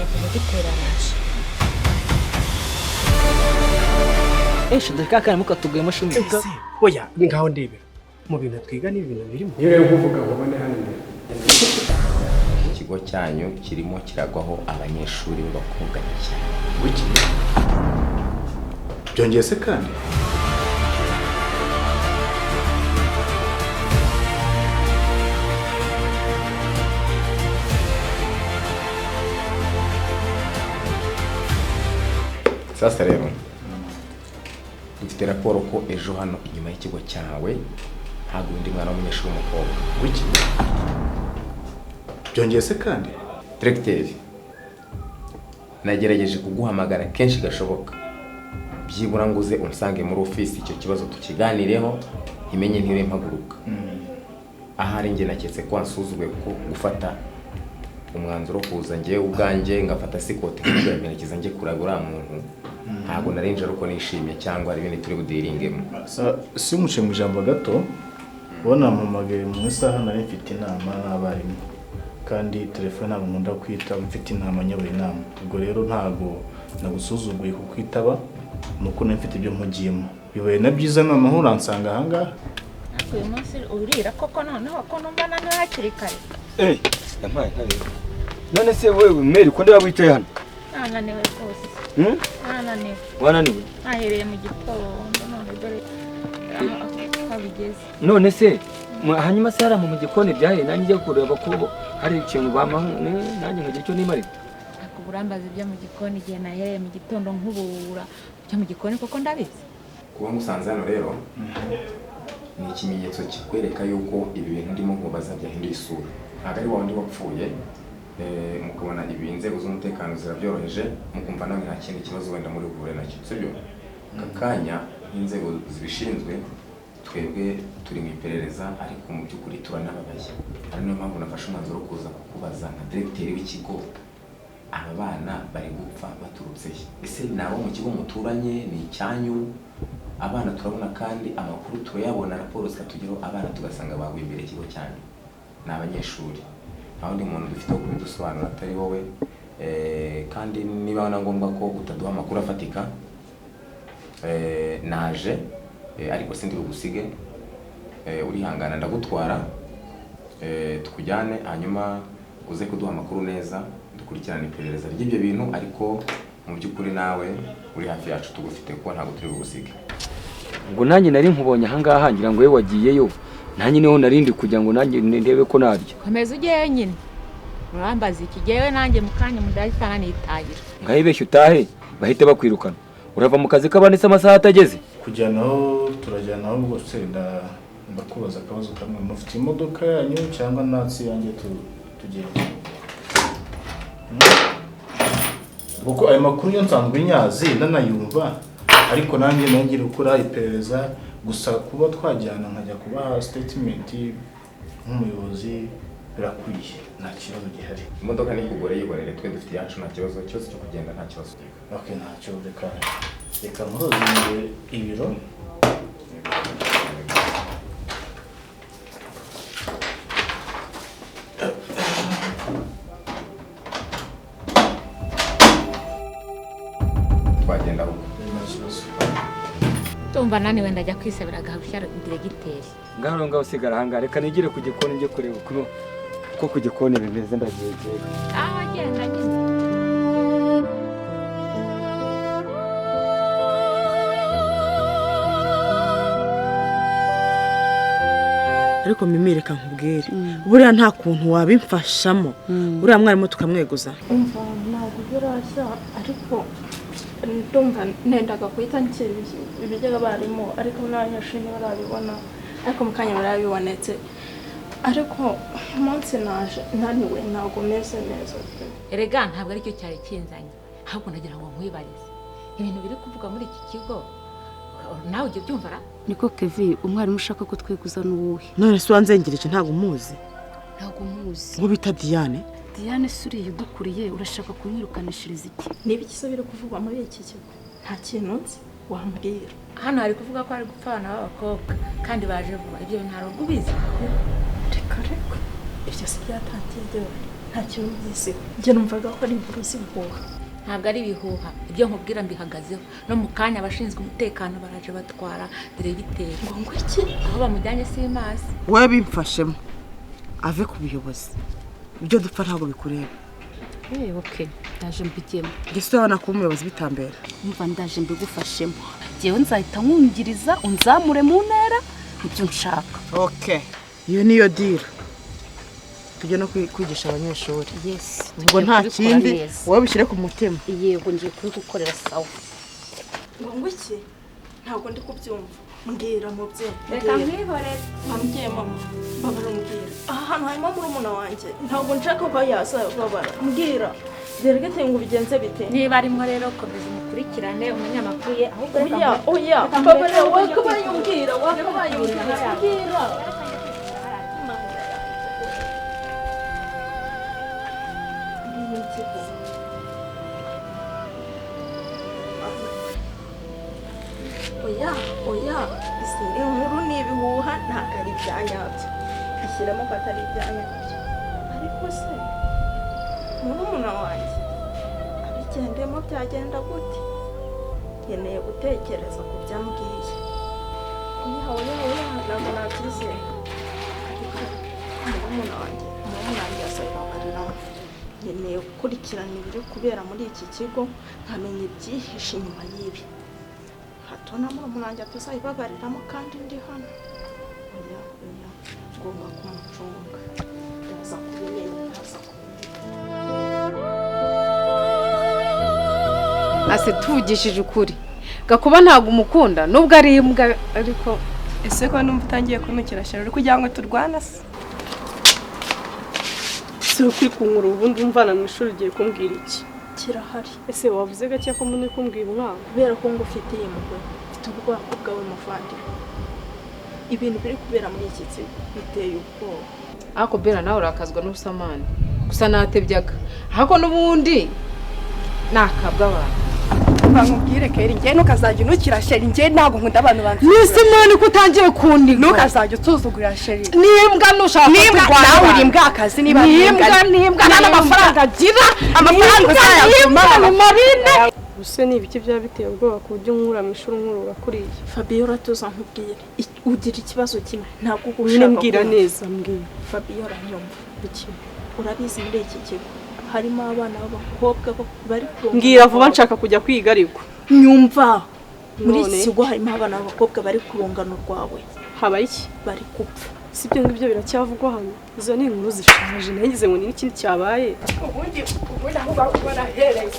giteranaje ndashaka mukatuguyemo shumi oya ngaho ndebera mu bintu twiga n'ibintu birimo iyo rero kuvuga ngo bane hano imbere ikigo cyanyu kirimo kiragwaho abanyeshuri b'abakobwa cyane wiki byongeye se kandi sasa rero mfite raporo ko ejo hano inyuma y'ikigo cyawe ntabwo undi mwana w'umunyeshuri w'umukobwa wiki byongeye se kandi Directeur nagerageje kuguhamagara kenshi gashoboka byibura nguze unsange muri office icyo kibazo tukiganireho imenye ntire mpaguruka ahari nge naketse ko ansuzugwe ko gufata umwanzuro kuza ngiye ubwanjye ngafata sikote nk'ibyemerekiza nge kuragura muntu ntabwo narinje uko nishimye cyangwa ari ibindi turi budiringemo si umuce mu ijambo gato ubona mpamagaye mu isaha nari mfite inama n'abarimu kandi telefone ntabwo nkunda kwita mfite inama nyoboye inama ubwo rero ntabwo nagusuzuguye kukwitaba nuko nari mfite ibyo mpugiyemo bibaye na byiza noneho uransanga ahangaha uyu munsi urira koko noneho ko numva naniwe hakiri kare yampaye kare none se wewe meri ko ndaba wicaye hano nananiwe rwose nananiwe wananiwe nahereye mu gitondo none dore habigeze none se hanyuma se haramu mu gikoni byahe nanjye njye kureba ko hari ikintu bamaho nanjye mu gihe cyo nimarira kuburambaza ibyo mu gikoni igihe nahereye mu gitondo nkubura byo mu gikoni koko ndabizi kuba musanze hano rero ni ikimenyetso kikwereka yuko ibi bintu ndimo nkubaza byahinduye isura ntabwo ari wundi wapfuye mukabona ibi inzego z'umutekano zirabyoroheje mukumva nawe nta kindi kibazo wenda muri buhure nacyo sibyo kakanya n'inzego zibishinzwe twebwe turi mu iperereza ariko mu by'ukuri turanababaye ari niyo mpamvu nafashe umwanzuro wo kuza kukubaza nka directeur w'ikigo aba bana bari gupfa baturutse ese nabo mu kigo muturanye ni icyanyu abana turabona kandi amakuru turayabona raporo zikatugeraho abana tugasanga baguye imbere ikigo cyane ni abanyeshuri nta wundi muntu dufite wo kubidusobanura atari wowe kandi niba na ngombwa ko utaduha amakuru afatika naje ariko sindi bugusige urihangana ndagutwara tukujyane hanyuma uze kuduha amakuru neza dukurikirana iperereza ry'ibyo bintu ariko mu by'ukuri nawe uri hafi yacu tugufite ko ntabwo turi bugusige ngo nanjye nari nkubonye ahangaha ngira ngo we wagiyeyo nanjye niho narindi kugira ngo nanjye ndebe ko naryo komeza ugiyeyo nyine urambaza iki gihewe nanjye mu kanya mudahitana nitahira nkayibeshya utahe bahite bakwirukana urava mu kazi kabonetse amasaha atageze kujyanaho turajyanaho rwose ndakubaza akabazo kamwe mufite imodoka yanyu cyangwa natsi yanjye tugenda kuko ayo makuru yo nsanzwe nyazi ndanayumva ariko nanjye nongera gukora iperereza gusa kuba twajyana nkajya kubaha statement nk'umuyobozi birakwiye nta kibazo gihari imodoka nikugore yiborere twe dufite yacu nta kibazo cyose cyo kugenda nta kibazo okay ntacyo reka muroze ibiro twagenda uko tumva naniwe ndajya kwisabira agahushya diregiteri ngaho usigara ahangaha reka nigire ku gikoni njye kureba uko ku gikoni bimeze ndabyegera aho agenda nyine ariko mimi reka nkubwire buriya nta kuntu wabimfashamo buriya mwarimu tukamweguza umva ntabwo birashya ariko ndumva nendaga guhita nshyira ibiryo abarimu ariko n'abanyeshuri barabibona ariko mu kanya barabibonetse ariko umunsi naje naniwe ntabwo meze neza erega ntabwo aricyo cyari kinzanye ahubwo nagira ngo nkwibarize ibintu biri kuvuga muri iki kigo nawe ujya byumva ra niko Kevi umwarimu ushaka ko tweguza n'uwuhe none se wanzengereje ntabwo umuzi ntabwo muzi ngo bita Diane suriye udukuriye urashaka kunyirukanishiriza iki niba ikisubira kuvugwa muri iki kigo nta kintu nzi wambwira hano hari kuvuga ko ari gupfa abana b'abakobwa kandi baje vuba ibyo ntabwo ubizi reka ibyo si byatangiye byo nta kintu mbiziho njye numvaga ko ari inkuru z'ibihuha. ntabwo ari ibihuha ibyo nkubwira mbihagazeho no mu kanya abashinzwe umutekano baraje batwara diregiteri ngo iki aho bamujyanye simazi. wowe bimfashemo ave ku buyobozi ibyo dupfa ntabwo bikureba. okay ndaje mbigemo. Gese urabona ko umuyobozi bitambera. Umva ndaje mbigufashemo. Jewe nzahita nkumviriza unzamure mu ntera ibyo nshaka. Okay. Iyo niyo deal. Tujye no kwigisha abanyeshuri. Yes. Ngo nta kindi wowe bishyire ku mutima. Yego ngiye kubigukorera sawa. ngo iki ntabwo ndi kubyumva. Mbwira mubyeyi. Reka mwihorere. Mbwira mama. Babara mbwira. Aha hantu harimo murumuna wanjye. Ntabwo nshaka ko babara. Mbwira. Diregiteri ngo bigenze bite? Niba arimo rero komeza umukurikirane umunyamakuru ye ahubwo oya babara wakabaye umbwira mbwira. Oya isi inkuru ni ibihuha ntabwo ari ibyanyabyo. Ishyiramo ko atari ibyanyabyo. Ariko se murumuna wanjye abigendemo byagenda gute? Nkeneye gutekereza ku byambwiye. Oya ntabwo nabyizeye. Murumuna wanjye yasababariramo. Nkeneye gukurikirana ibiri kubera muri iki kigo nkamenya ibyihishe inyuma y'ibi. Hato na murumuna wanjye tuzayibabariramo kandi ndi hano. Oya ngomba kumucunga. Ndaza kubimenya ndaza ase tuvugishije ukuri Gakuba ntabwo umukunda nubwo ari imbwa ariko ese ko numva utangiye kunukira shero uri kugira ngo turwana se si ukuri kunkura ubundi umvana mu ishuri ugiye kumbwira iki kirahari ese wavuze gake ko muri kumbwira umwana kubera ko ngo ufite impuhwe ufite ubwoko bwawe muvandimwe ibintu biri kubera muri iki kigo biteye ubwoba ako bera nawe urakazwa n'ubusamani gusa natebyaga ahako n'ubundi nakabwa abantu nkubwire kera njye ntukazajya unukira sheri njye ntabwo nkunda abantu banzi nisimani ko utangiye kundi ntukazajya usuzugura sheri nimbwa nushaka kurwana nawe uri imbwa akazi niba nimbwa nta n'amafaranga agira amafaranga uzayatuma marine use ni ibiki byaba biteye ubwoba ku buryo nkura mu ishuri nkurura kuriye Fabiola tuza nkubwire ugira ikibazo kimwe ntabwo ushaka mbwira neza mbwira Fabiola nyumva iki urabizi muri iki kigo harimo abana b'abakobwa bari kurongana mbwira vuba nshaka kujya kwiga ariko nyumva muri iki kigo harimo abana b'abakobwa bari kurongana rwawe habaye iki bari gupfa sibyo ngibyo biracyavugwa hano izo ni inkuru zishaje nagize ngo ni n'ikindi cyabaye ubundi aho bakubona hereye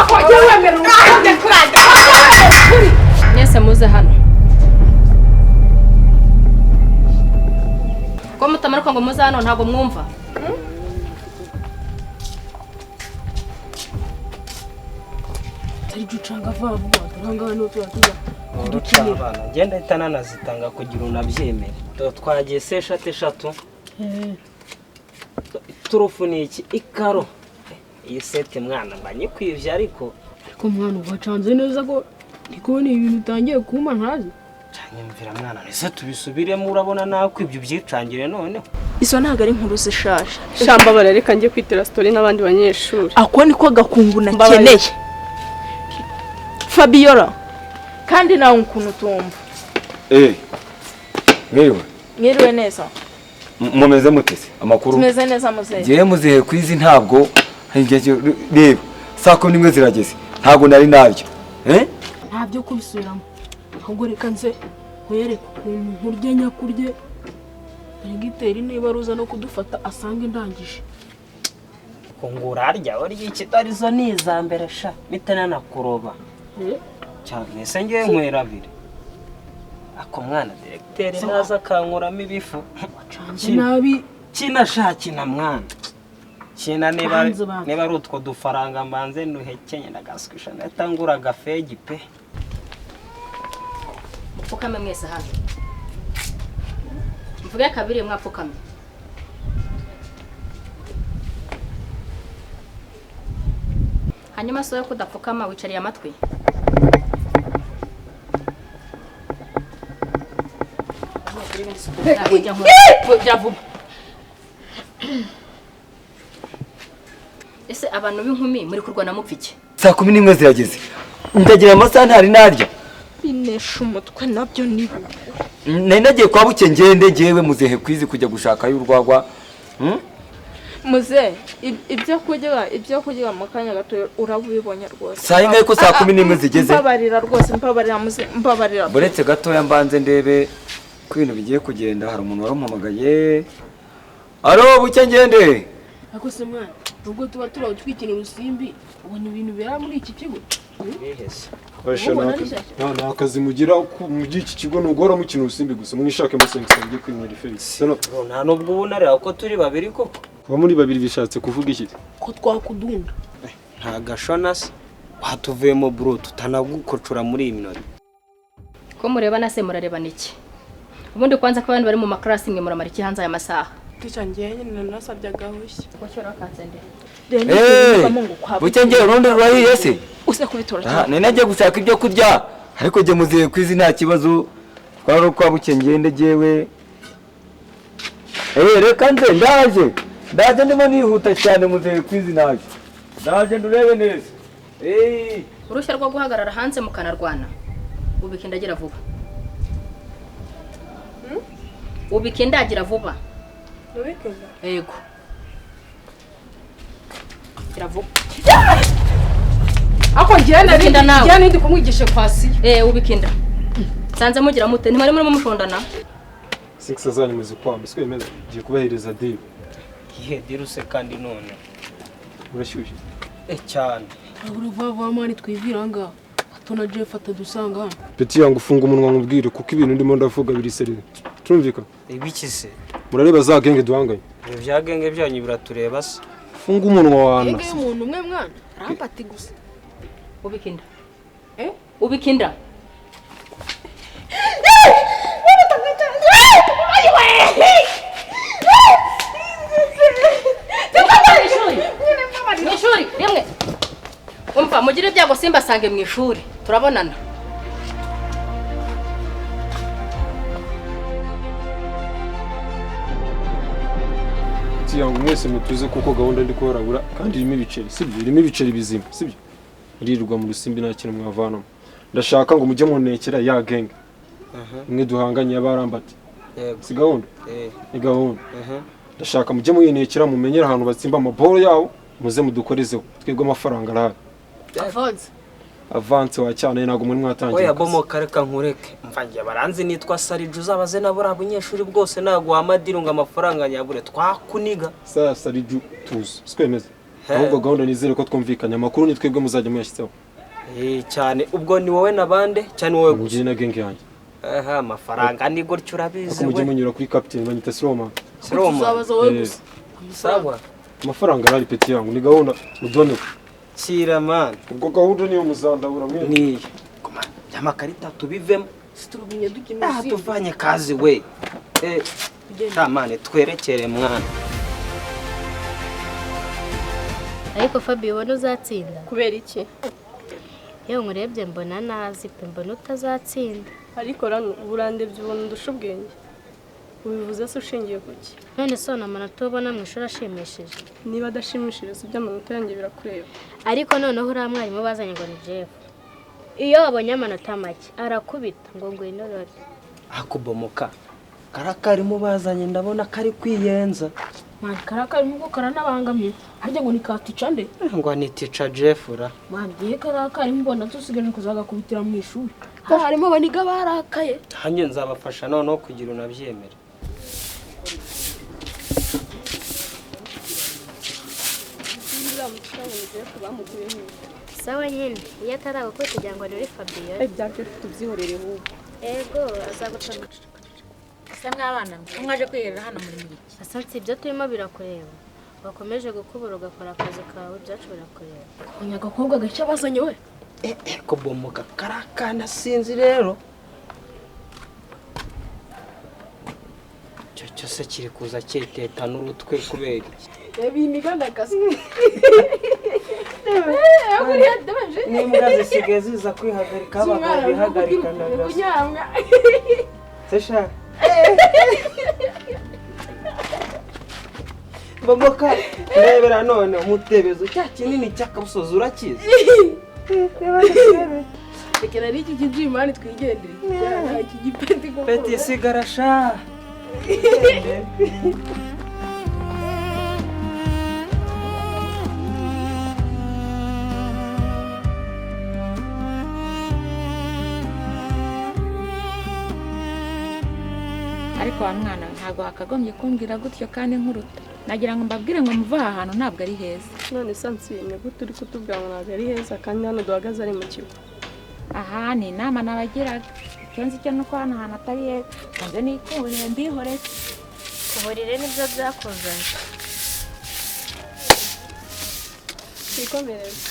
ako jya wemera urukundo kurajya mwese muze hano ko mutamaruka ngo muze hano ntabwo mwumva tari gucanga vuba turanga hano tuba abana genda itanana zitanga kugira unabyemere twagiye se eshatu turufu ni iki ikaro iyi seti mwana mbanye kwivya ariko mwana ubacanze neza ko ndikubona ibintu utangiye kuma ntazi cyanyumvira mwana nese tubisubiremo urabona nako ibyo byicangire noneho izo ntago ari inkuru zishaje shamba barareka njye kwitera story n'abandi banyeshuri ako niko gakungu nakeneye Fabiola kandi nawe ukuntu tumva mwiriwe neza mumeze mutese amakuru tumeze neza muzehe ngiye muzehe kwizi ntabwo reba saa kumi n'imwe zirageze ntabwo nari nabyo ntabyo kubisubiramo ahubwo reka nze wereke ukuntu nkurya nyakurye diregiteri niba ruza no kudufata asange ndangije kungura arya urya ikitarizo ni izambere sha mitana kuroba cyane se ngiye nkwera abiri ako mwana diregiteri naza kankuramo ibifu nabi kinashakina mwana kina niba ari utwo dufaranga mbanze nduhekenye ndagaswisha natangura agafegi pe mupfukame mwese hano mvuge kabiri mwapfukame hanyuma soya kudapfukama wicariye amatwi ese abantu b'inkumi muri kurwana mupfike 11 zirageze ndagira amasaha ntari narya binesha umutwe nabyo ni nari nagiye kwa buke ngende ngewe muzehe kwizi kujya gushaka y'urwagwa muze ibyo kurya mu kanya gato urabibonye rwose saa ingahe ko saa 11 zigeze mbabarira rwose mbabarira muze mbabarira buretse gatoya mbanze ndebe ko ibintu bigiye kugenda hari umuntu warampamagaye alo buke ngende ako se mwana ubwo tuba turaho twikina urusimbi ubona ibintu bera muri iki kigo nta akazi mugira muri iki kigo ntugora mukina urusimbi gusa mwishake musengisa mujye kwinywera Felix nta nubwo ubunarira ko turi babiri koko kuba muri babiri bishatse kuvuga iki ko twakudunda nta gashona se watuvuyemo bro tutanagukocora muri iyi minota ko mureba na se murarebana iki ubundi kwanza ko abantu bari mu makarasi mwe muramara iki hanze aya masaha tucangiye nyine nasabye agahushya wacyo rakatsende buke ngende urundi rurahiye se use kubitora nari nagiye gushaka ibyo kurya ariko jye muzehe kwizi nta kibazo twari kwa buke ngende jewe reka nze ndaje ndimo nihuta cyane muzehe kwizi ndaje ndurebe neza urushya rwo guhagarara hanze mukanarwana ubikindagira vuba ubikindagira vuba yego kiravuga ako njyana ndi kumwigisha kwasi ubikinda sanze mugira mute ntimari muri mushondana 6 zanyu muzi kwamba siko yemeza giye kubahereza deal diruse kandi none urashyushye cyane uruva mani twiviranga atona Jeff atadusanga hano Petit yangu ufunga umunwa nkubwire kuko ibintu ndimo ndavuga biri seriye turumvika ibiki se murareba za genge duhanganye bya genge byanyu biratureba se funga umunwa wana genge umuntu umwe mwana rampati gusa ubikinda ubikinda mwishuri rimwe umva mugire ibyago simba sange mwishuri turabonana yangu mwese mutuze kuko gahunda ndi kuharabura kandi irimo ibiceri sibyo irimo ibiceri bizima sibyo iririrwa mu rusimbi nta kintu mwavanamo ndashaka ngo mujye munekera ya genge mwe duhanganye y'abarambati si gahunda ni gahunda ndashaka mujye muyinekera mumenyera ahantu batsimba amaboro yawo muze mudukorezeho twebwe amafaranga arahari avance wa cyane ntago muri mwatangiye oya bomo kareka nkureke mvangiye baranzi nitwa Sariju uzabaze nabura abanyeshuri bwose nago wamadirunga amafaranga nyabure twakuniga Sariju tuzi twemeze ahubwo gahunda nizere ko twumvikanye amakuru ni twebwe muzajya muyashyizeho cyane ubwo ni wowe nabande cyane wowe gusa na genge yanjye amafaranga ni gutyo urabizi we mujye munyura kuri captain banyita Siroma tuzabaza wowe gusa sawa amafaranga arari Petit yangu ni gahunda mudone Chira man ubwo gahunda niyo muzandabura mwe ni koma y'amakarita tubivemo siturubiye dukina tuvanye kazi we tamane twerekere mwana ariko Fabio ubona uzatsinda kubera iki yewe murebye mbona nazi pe mbona utazatsinda ariko burandebye ubona ndusha ubwenge ubivuze se ushingiye kuki none sona amanota ubona mu ishuri ashimishije niba adashimishije si by'amanota yanjye birakureba ariko noneho uriya mwarimu bazanye ngo ni Jeff iyo wabonye amanota make arakubita ngo ngwino rore akubomoka karakarimo bazanye ndabona kari kwiyenza man karakarimo ko karanabangamye harya ngo ni katica nde ngo ni teacher Jeff ura man giye karakarimo mbona tusigaje kuzagakubitira mu ishuri harimo baniga barakaye hanje nzabafasha noneho kugira unabyemera sawa nyine iyo ataragukora kugira ngo ari Fabio ibyaje tubyihorere ubu ego azagutanga asa nk'abana mwaje kwirira hano muri miki asa ibyo turimo birakureba wakomeje gukubura ugakora akazi kawe byacu birakureba unyagakobwa gashya bazanye we ko bomoka karakana sinzi rero cyo cyose kiri kuza cyeteta n'urutwe kubera iki yabimigana kazi n'imbwa zisigaye ziza kwihagarika bakabihagarika kunyamwa sesha Boboka ndebera none umutebezo cya kinini cy'akabusozi urakize. Rekera ari iki kijimani twigendere. Cyangwa iki gipeti koko. Peti sigara sha. ariko wa mwana we ntabwo wakagombye kumbwira gutyo kandi nkuruta nagira ngo mbabwire ngo muve aha hantu ntabwo ari heza. None sansiye gute uri kutubwira ngo ntabwo ari heza kandi hano duhagaze ari mu kigo. Aha ni inama nabagiraga icyo nzi cyo nuko hano hantu atari heza kanze nikuburire mbihoreze. Kuburire nibyo byakuzanye. Ikomereze.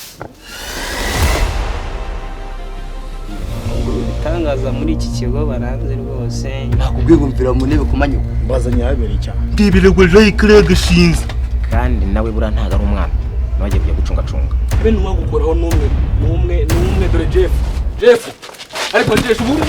Ibitangaza muri iki kigo baranze rwose. Nakubwiye gumvira mu ntebe kumanyuka. Mbazanye habereye cyane. Ndibirego je ikire gishinze. Kandi nawe bura ntago ari umwana. Naje kujya gucunga. Bene uwagukoraho numwe dore Jeff. Ariko Jeff ubundi